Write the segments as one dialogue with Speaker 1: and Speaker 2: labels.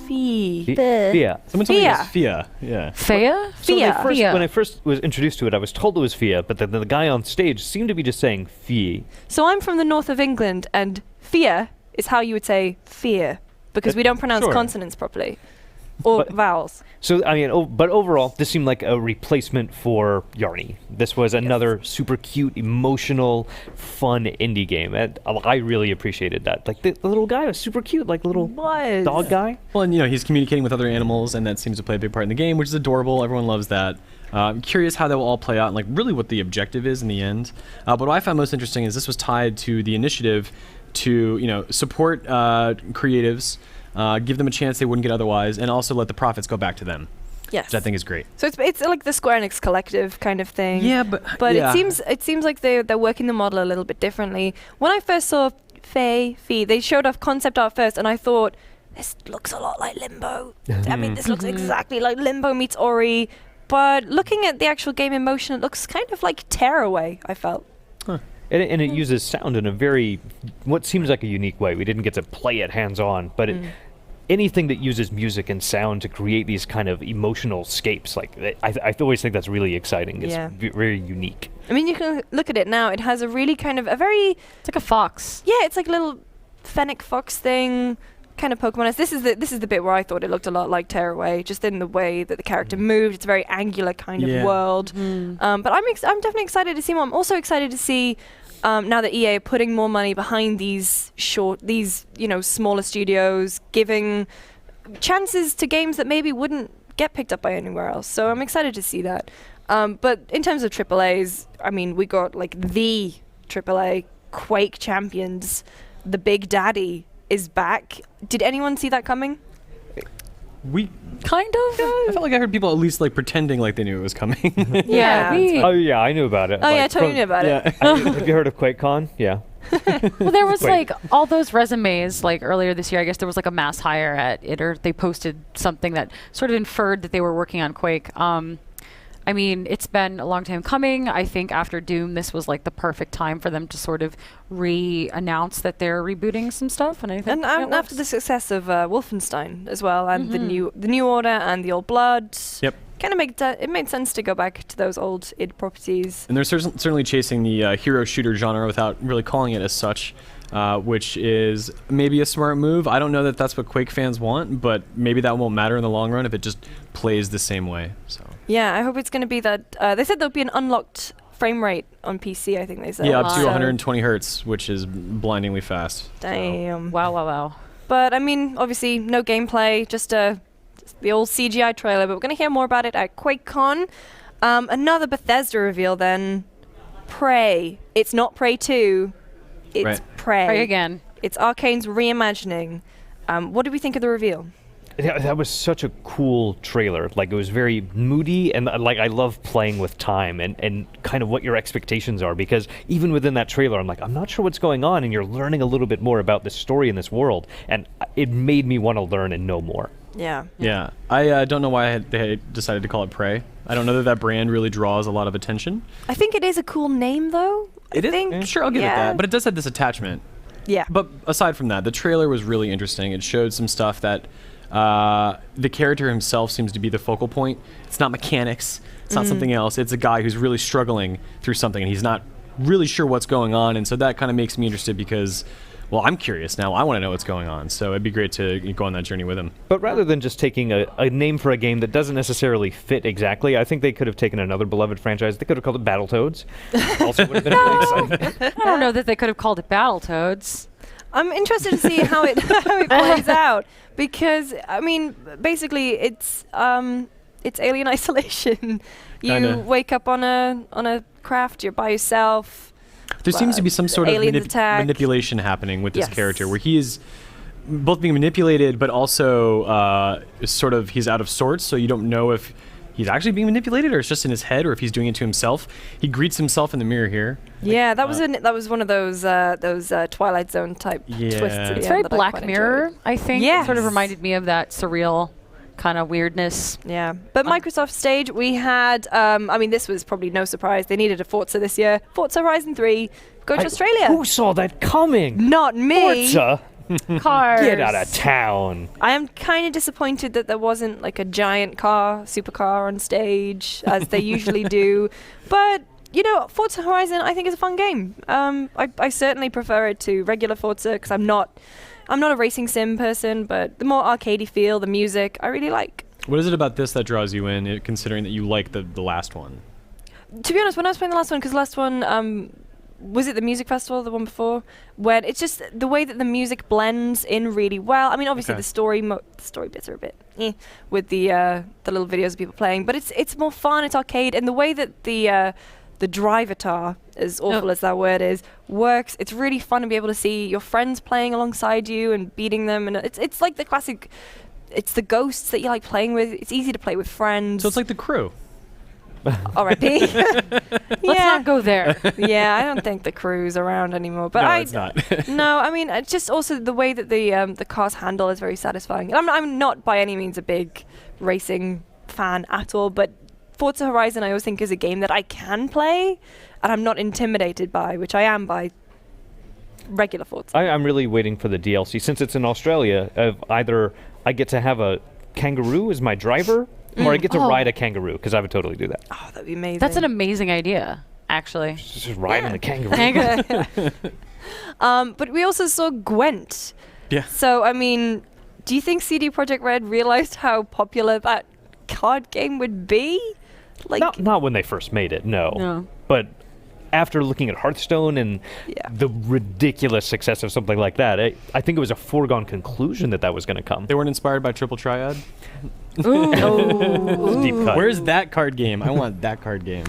Speaker 1: Fia.
Speaker 2: Someone told me it
Speaker 3: Fia.
Speaker 2: was Fia. Yeah.
Speaker 3: Fia?
Speaker 1: So
Speaker 3: Fia.
Speaker 1: when I first was introduced to it, I was told it was Fia, but then the guy on stage seemed to be just saying Fie.
Speaker 3: So I'm from the north of England, and Fia is how you would say fear, because we don't pronounce
Speaker 1: Sure.
Speaker 3: consonants properly. Or
Speaker 1: But-
Speaker 3: vowels.
Speaker 1: So, I mean, but overall, this seemed like a replacement for Yarny. This was another super cute, emotional, fun indie game. And I really appreciated that. Like, the little guy was super cute, like little
Speaker 3: Was.
Speaker 1: dog guy.
Speaker 2: Well, and he's communicating with other animals, and that seems to play a big part in the game, which is adorable. Everyone loves that. I'm curious how that will all play out, and like really what the objective is in the end. But what I found most interesting is this was tied to the initiative to support creatives, give them a chance they wouldn't get otherwise, and also let the profits go back to them,
Speaker 3: Yes.
Speaker 2: which I think is great.
Speaker 3: So it's like the Square Enix collective kind of thing.
Speaker 2: Yeah, but
Speaker 3: But it seems like they're working the model a little bit differently. When I first saw Fie, they showed off concept art first, and I thought, this looks a lot like Limbo. I mean, this looks exactly like Limbo meets Ori. But looking at the actual game in motion, it looks kind of like Tearaway, I felt.
Speaker 1: And it uses sound in a very, what seems like a unique way. We didn't get to play it hands-on, but anything that uses music and sound to create these kind of emotional scapes, like I always think that's really exciting. It's
Speaker 3: Yeah.
Speaker 1: very unique.
Speaker 3: I mean, you can look at it now. It has a really kind of a very,
Speaker 4: It's like a fox.
Speaker 3: yeah, it's like a little fennec fox thing, kind of Pokemon. This is the bit where I thought it looked a lot like Tearaway, just in the way that the character moved. It's a very angular kind of
Speaker 2: Yeah.
Speaker 3: world. But I'm definitely excited to see more. I'm also excited to see now that EA are putting more money behind these smaller studios, giving chances to games that maybe wouldn't get picked up by anywhere else. So I'm excited to see that. But in terms of AAAs, I mean, we got like the AAA Quake champions. The Big Daddy is back. Did anyone see that coming?
Speaker 2: we.
Speaker 4: Kind of.
Speaker 2: I felt like I heard people at least like pretending like they knew it was coming.
Speaker 4: Yeah.
Speaker 1: Oh yeah, I knew about it.
Speaker 3: Oh yeah,
Speaker 1: Like,
Speaker 3: totally knew about it.
Speaker 2: yeah.
Speaker 1: Have you heard of QuakeCon? Yeah.
Speaker 4: Well, there was
Speaker 1: Wait.
Speaker 4: like all those resumes like earlier this year. I guess there was like a mass hire at it, or they posted something that sort of inferred that they were working on Quake. I mean, it's been a long time coming. I think after Doom, this was like the perfect time for them to sort of re-announce that they're rebooting some stuff. And I think
Speaker 3: And
Speaker 4: it
Speaker 3: after the
Speaker 4: works.
Speaker 3: success of Wolfenstein as well, and the new Order and the Old Blood,
Speaker 2: Yep.
Speaker 3: kind of it made sense to go back to those old id properties.
Speaker 2: And they're certainly chasing the hero shooter genre without really calling it as such, which is maybe a smart move. I don't know that that's what Quake fans want, but maybe that won't matter in the long run if it just plays the same way. So
Speaker 3: Yeah, I hope it's going to be that. They said there'll be an unlocked frame rate on PC. I think they said.
Speaker 2: yeah, up to
Speaker 3: So-
Speaker 2: 120 hertz, which is blindingly fast. So.
Speaker 3: Damn.
Speaker 4: Wow.
Speaker 3: But I mean, obviously, no gameplay, just the old CGI trailer. But we're going to hear more about it at QuakeCon. Another Bethesda reveal then. Prey. It's not Prey 2. It's
Speaker 2: Right.
Speaker 3: Prey.
Speaker 4: Try again.
Speaker 3: It's Arcane's reimagining. What did we think of the reveal?
Speaker 1: Yeah, that was such a cool trailer. Like, it was very moody, and like I love playing with time and kind of what your expectations are, because even within that trailer, I'm like, I'm not sure what's going on, and you're learning a little bit more about this story and this world, and it made me want to learn and know more.
Speaker 3: Yeah.
Speaker 2: Yeah, I don't know why they had decided to call it Prey. I don't know that brand really draws a lot of attention.
Speaker 3: I think it is a cool name, though.
Speaker 2: It is?
Speaker 3: think,
Speaker 2: Sure, I'll give it that. But it does have this attachment.
Speaker 3: Yeah.
Speaker 2: But aside from that, the trailer was really interesting. It showed some stuff that the character himself seems to be the focal point. It's not mechanics. It's not something else. It's a guy who's really struggling through something, and he's not really sure what's going on. And so that kind of makes me interested because, well, I'm curious now. I want to know what's going on. So it'd be great to go on that journey with him.
Speaker 1: But rather than just taking a name for a game that doesn't necessarily fit exactly, I think they could have taken another beloved franchise. They could have called it Battletoads. Also would have been really exciting.
Speaker 4: I don't know that they could have called it Battletoads.
Speaker 3: I'm interested to see how it plays out, because I mean, basically, it's Alien Isolation. You
Speaker 2: Kinda.
Speaker 3: wake up on a craft. You're by yourself.
Speaker 2: There seems to be some sort of
Speaker 3: aliens attack.
Speaker 2: manipulation happening with this
Speaker 3: Yes.
Speaker 2: character, where he is both being manipulated, but also sort of he's out of sorts. So you don't know if he's actually being manipulated, or it's just in his head, or if he's doing it to himself. He greets himself in the mirror here.
Speaker 3: Yeah, that was one of those Twilight Zone type
Speaker 2: Yeah.
Speaker 3: twists. At the
Speaker 4: It's
Speaker 3: end
Speaker 4: very
Speaker 3: that I
Speaker 4: Black
Speaker 3: quite
Speaker 4: Mirror,
Speaker 3: enjoyed.
Speaker 4: I think. It sort of
Speaker 3: Yes.
Speaker 4: reminded me of that surreal kind of weirdness.
Speaker 3: Yeah, but Microsoft stage, we had. I mean, this was probably no surprise. They needed a Forza this year. Forza Horizon 3, go to Australia.
Speaker 1: Who saw that coming?
Speaker 3: Not me.
Speaker 1: Forza.
Speaker 4: Cars.
Speaker 1: Get out of town.
Speaker 3: I am kind of disappointed that there wasn't like a giant car, supercar on stage as they usually do. But you know, Forza Horizon I think is a fun game. I certainly prefer it to regular Forza because I'm not a racing sim person, but the more arcadey feel, the music I really like.
Speaker 2: What is it about this that draws you in, considering that you like the last one?
Speaker 3: To be honest, when I was playing the last one, because the last one, was it the music festival, the one before? When it's just the way that the music blends in really well. I mean, obviously
Speaker 2: Okay.
Speaker 3: the story bits are a bit with the little videos of people playing, but it's more fun. It's arcade, and the way that the drivatar, as awful as that word is, works. It's really fun to be able to see your friends playing alongside you and beating them, and it's like the classic. It's the ghosts that you like playing with. It's easy to play with friends.
Speaker 2: So it's like The Crew.
Speaker 3: R.I.P.
Speaker 4: Let's not go there.
Speaker 3: Yeah, I don't think the crew's around anymore. But
Speaker 2: No,
Speaker 3: I,
Speaker 2: it's not.
Speaker 3: no, I mean, it's just also the way that the cars handle is very satisfying. And I'm not by any means a big racing fan at all, but Forza Horizon I always think is a game that I can play and I'm not intimidated by, which I am by regular Forza.
Speaker 1: I'm really waiting for the DLC since it's in Australia. Of either I get to have a kangaroo as my driver, or I get to
Speaker 4: Oh.
Speaker 1: ride a kangaroo because I would totally do that.
Speaker 3: Oh, that'd be amazing.
Speaker 4: That's an amazing idea, actually.
Speaker 1: Just riding the kangaroo.
Speaker 3: But we also saw Gwent.
Speaker 2: Yeah.
Speaker 3: So, I mean, do you think CD Projekt Red realized how popular that card game would be? Like,
Speaker 1: Not when they first made it, no.
Speaker 4: No.
Speaker 1: But after looking at Hearthstone and
Speaker 3: Yeah.
Speaker 1: the ridiculous success of something like that, I think it was a foregone conclusion that was going to come.
Speaker 2: They weren't inspired by Triple Triad?
Speaker 1: Deep cut.
Speaker 2: Where's that card game? I want that card game.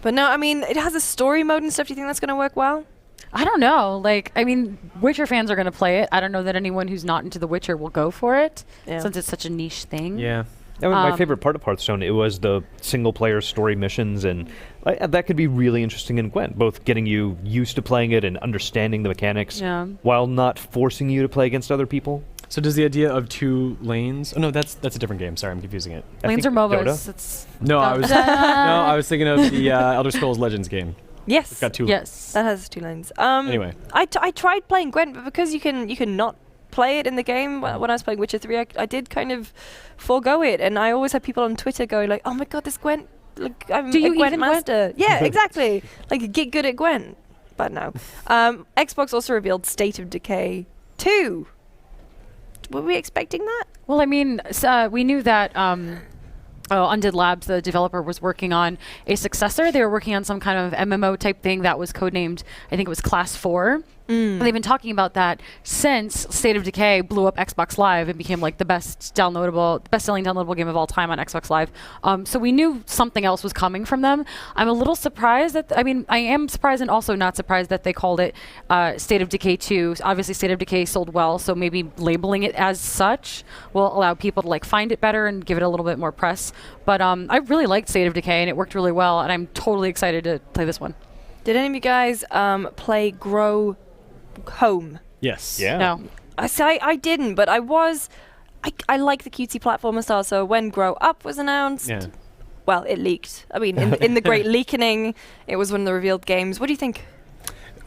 Speaker 3: But no, I mean, it has a story mode and stuff. Do you think that's going to work well?
Speaker 4: I don't know. Like, I mean, Witcher fans are going to play it. I don't know that anyone who's not into The Witcher will go for it,
Speaker 3: Yeah.
Speaker 4: since it's such a niche thing.
Speaker 2: Yeah.
Speaker 1: I mean, my
Speaker 4: Um,
Speaker 1: favorite part of Hearthstone, it was the single-player story missions, and that could be really interesting in Gwent, both getting you used to playing it and understanding the mechanics,
Speaker 4: Yeah.
Speaker 1: while not forcing you to play against other people.
Speaker 2: So does the idea of 2 lanes? Oh no, that's a different game. Sorry, I'm confusing it.
Speaker 1: I
Speaker 4: Lanes
Speaker 1: think
Speaker 4: or MOBAs.
Speaker 1: Dota.
Speaker 4: It's
Speaker 2: No, I was I was thinking of the Elder Scrolls Legends game.
Speaker 3: Yes.
Speaker 2: It's got 2.
Speaker 4: yes.
Speaker 3: That has 2 lanes.
Speaker 2: Anyway.
Speaker 3: I tried playing Gwent, but because you can not play it in the game, when I was playing Witcher 3, I did kind of forego it. And I always had people on Twitter going like, oh my god, this Gwent, like, I'm
Speaker 4: Do
Speaker 3: a
Speaker 4: you
Speaker 3: Gwent
Speaker 4: even Gwent?
Speaker 3: master. Yeah, exactly. Like, get good at Gwent. But no. Xbox also revealed State of Decay 2. Were we expecting that?
Speaker 4: Well, I mean, we knew that Undead Labs, the developer, was working on a successor. They were working on some kind of MMO type thing that was codenamed, I think it was Class 4. And they've been talking about that since State of Decay blew up Xbox Live and became like the best-selling downloadable game of all time on Xbox Live. So we knew something else was coming from them. I'm a little surprised that, I am surprised and also not surprised that they called it State of Decay 2. Obviously, State of Decay sold well, so maybe labeling it as such will allow people to like find it better and give it a little bit more press. But I really liked State of Decay and it worked really well, and I'm totally excited to play this one.
Speaker 3: Did any of you guys play Grow Home?
Speaker 2: Yes.
Speaker 1: Yeah.
Speaker 4: No.
Speaker 3: I didn't, but I like the cutesy platformer style. So when Grow Up was announced,
Speaker 2: Yeah.
Speaker 3: well, it leaked. I mean, in the Great Leakening, it was one of the revealed games. What do you think?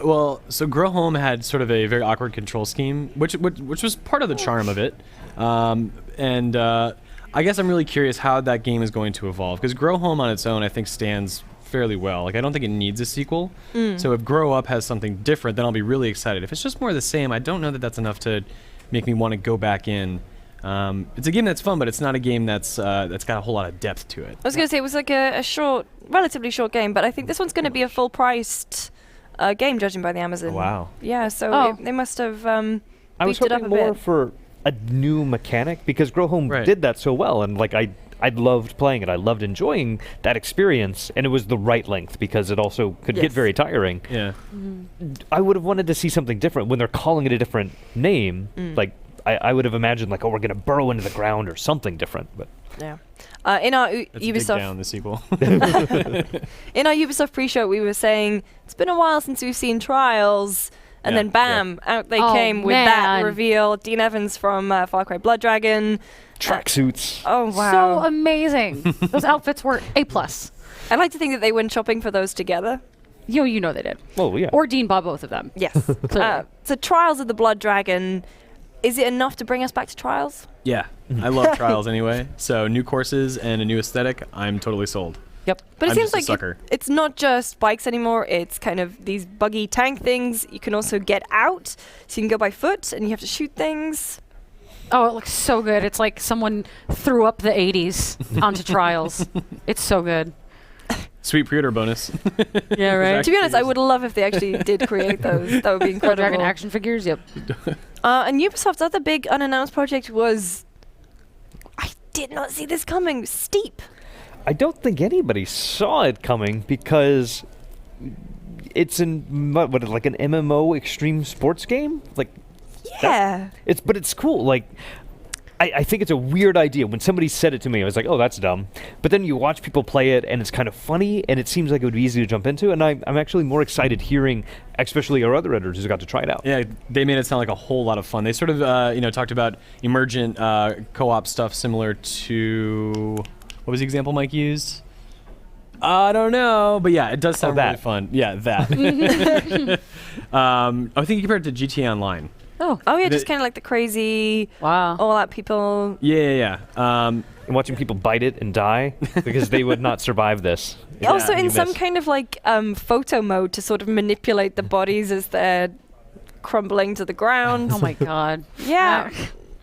Speaker 2: Well, so Grow Home had sort of a very awkward control scheme, which was part of the charm of it. And I guess I'm really curious how that game is going to evolve, because Grow Home on its own, I think, stands fairly well. Like, I don't think it needs a sequel. So if Grow Up has something different, then I'll be really excited. If it's just more of the same, I don't know that that's enough to make me want to go back in. It's a game that's fun, but it's not a game that's got a whole lot of depth to it.
Speaker 3: I was going to say it was like a short, relatively short game, but I think this one's going to be a full-priced game, judging by the Amazon.
Speaker 2: Wow.
Speaker 3: Yeah, so
Speaker 4: Oh.
Speaker 3: they must have
Speaker 1: I was
Speaker 3: beefed it up
Speaker 1: hoping
Speaker 3: a
Speaker 1: more
Speaker 3: bit.
Speaker 1: for a new mechanic because Grow Home
Speaker 2: Right.
Speaker 1: did that so well, and like I loved playing it. I loved enjoying that experience, and it was the right length because it also could
Speaker 3: Yes.
Speaker 1: get very tiring.
Speaker 2: Yeah.
Speaker 1: I would have wanted to see something different when they're calling it a different name. Like I would have imagined like, oh, we're gonna burrow into the ground or something different. But
Speaker 3: Yeah. In our
Speaker 2: That's a dig
Speaker 3: Ubisoft
Speaker 2: down, the sequel.
Speaker 3: in our Ubisoft pre-show, we were saying it's been a while since we've seen Trials, and
Speaker 2: Yeah,
Speaker 3: then bam, out they
Speaker 4: Oh,
Speaker 3: came with that
Speaker 4: man.
Speaker 3: reveal. Dean Evans from Far Cry Blood Dragon.
Speaker 1: tracksuits.
Speaker 3: Oh
Speaker 4: So
Speaker 3: wow!
Speaker 4: amazing. Those outfits were A+.
Speaker 3: I like to think that they went shopping for those together.
Speaker 4: You know they did.
Speaker 1: Oh yeah.
Speaker 4: Or Dean bought both of them.
Speaker 3: Yes.
Speaker 4: Clearly.
Speaker 3: So Trials of the Blood Dragon. is it enough to bring us back to Trials?
Speaker 2: Yeah, I love Trials anyway. So new courses and a new aesthetic, I'm totally sold.
Speaker 4: Yep.
Speaker 3: But it
Speaker 2: I'm
Speaker 3: seems
Speaker 2: just a
Speaker 3: like
Speaker 2: sucker.
Speaker 3: it's not just bikes anymore. It's kind of these buggy tank things. You can also get out, so you can go by foot, and you have to shoot things.
Speaker 4: Oh, it looks so good. It's like someone threw up the 80s onto Trials. It's so good.
Speaker 2: Sweet pre-order bonus.
Speaker 4: Yeah, right.
Speaker 3: To be honest, I would love if they actually did create those. That would be
Speaker 4: Blood
Speaker 3: incredible.
Speaker 4: Dragon action figures. Yep.
Speaker 3: And Ubisoft's other big unannounced project was, I did not see this coming, Steep.
Speaker 1: I don't think anybody saw it coming because it's what like an MMO extreme sports game. Like
Speaker 3: Yeah.
Speaker 1: but it's cool. Like I think it's a weird idea. When somebody said it to me, I was like, oh, that's dumb. But then you watch people play it, and it's kind of funny, and it seems like it would be easy to jump into. And I'm actually more excited hearing, especially our other editors who got to try it out.
Speaker 2: Yeah, they made it sound like a whole lot of fun. They sort of, talked about emergent co-op stuff similar to, what was the example Mike used? I don't know, but yeah, it does sound really
Speaker 1: that.
Speaker 2: fun. Yeah, that. I think you compared it to GTA Online.
Speaker 4: Oh.
Speaker 3: Oh yeah,
Speaker 2: The-
Speaker 3: just kind of like the crazy,
Speaker 4: Wow.
Speaker 3: all that people.
Speaker 2: Yeah.
Speaker 1: And watching people bite it and die because they would not survive this.
Speaker 3: Also
Speaker 1: You
Speaker 3: in some
Speaker 1: miss.
Speaker 3: kind of like photo mode to sort of manipulate the bodies as they're crumbling to the ground.
Speaker 4: Oh my God.
Speaker 3: Yeah.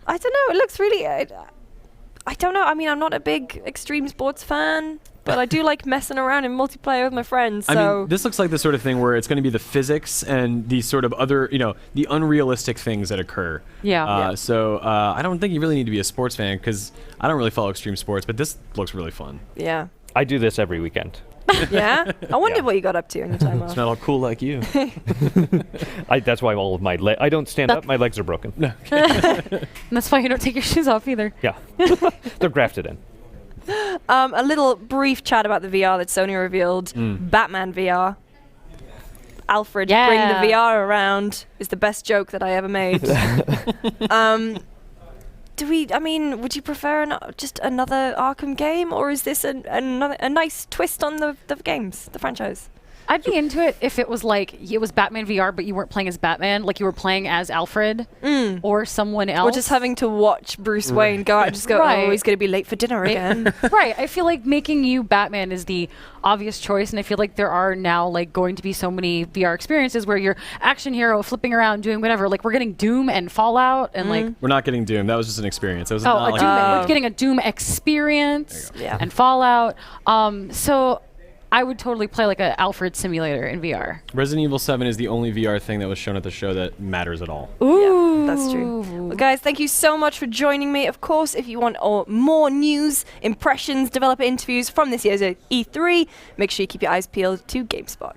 Speaker 3: I don't know. It looks really. I don't know. I mean, I'm not a big extreme sports fan, but I do like messing around in multiplayer with my friends. So
Speaker 2: I mean, this looks like the sort of thing where it's going to be the physics and the sort of other, the unrealistic things that occur.
Speaker 4: Yeah.
Speaker 2: So I don't think you really need to be a sports fan because I don't really follow extreme sports, but this looks really fun.
Speaker 3: yeah,
Speaker 1: I do this every weekend.
Speaker 3: yeah. I wondered
Speaker 1: Yeah.
Speaker 3: what you got up to in your time
Speaker 2: It's
Speaker 3: off.
Speaker 2: not all cool like you.
Speaker 1: That's why all of my I don't stand up. My legs are broken.
Speaker 4: And that's why you don't take your shoes off either.
Speaker 1: Yeah, they're grafted in.
Speaker 3: A little brief chat about the VR that Sony revealed. Batman VR. Alfred
Speaker 4: Yeah.
Speaker 3: bring the VR around is the best joke that I ever made. Would you prefer just another Arkham game, or is this a nice twist on the games, the franchise?
Speaker 4: I'd be into it if it was like it was Batman VR, but you weren't playing as Batman, like you were playing as Alfred or someone else.
Speaker 3: Or just having to watch Bruce Wayne go out and just go,
Speaker 4: Right.
Speaker 3: oh, he's going to be late for dinner again.
Speaker 4: Right. I feel like making you Batman is the obvious choice, and I feel like there are now like going to be so many VR experiences where you're action hero flipping around doing whatever. Like we're getting Doom and Fallout, and like
Speaker 2: We're not getting Doom. That was just an experience. It was not
Speaker 4: a
Speaker 2: like
Speaker 4: Doom, we're getting a Doom experience
Speaker 3: Yeah.
Speaker 4: and Fallout. So I would totally play like a Alfred simulator in VR.
Speaker 2: Resident Evil 7 is the only VR thing that was shown at the show that matters at all.
Speaker 3: Yeah, that's true. Well, guys, thank you so much for joining me. Of course, if you want more news, impressions, developer interviews from this year's E3, make sure you keep your eyes peeled to GameSpot.